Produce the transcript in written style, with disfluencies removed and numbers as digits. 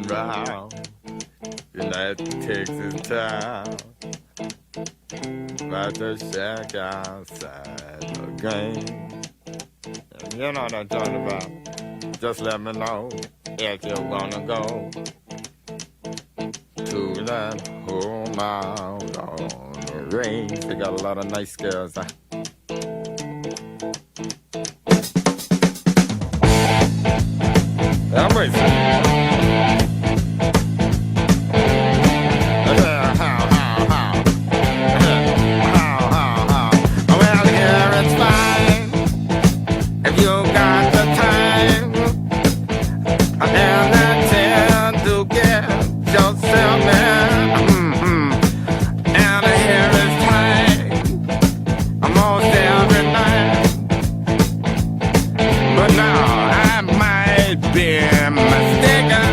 round. That takes its time. About to shack outside the game. You know what I'm talking about. Just let me know if you wanna go to that home out on the range. They got a lot of nice girls. I'm racing. But now I might be mistaken.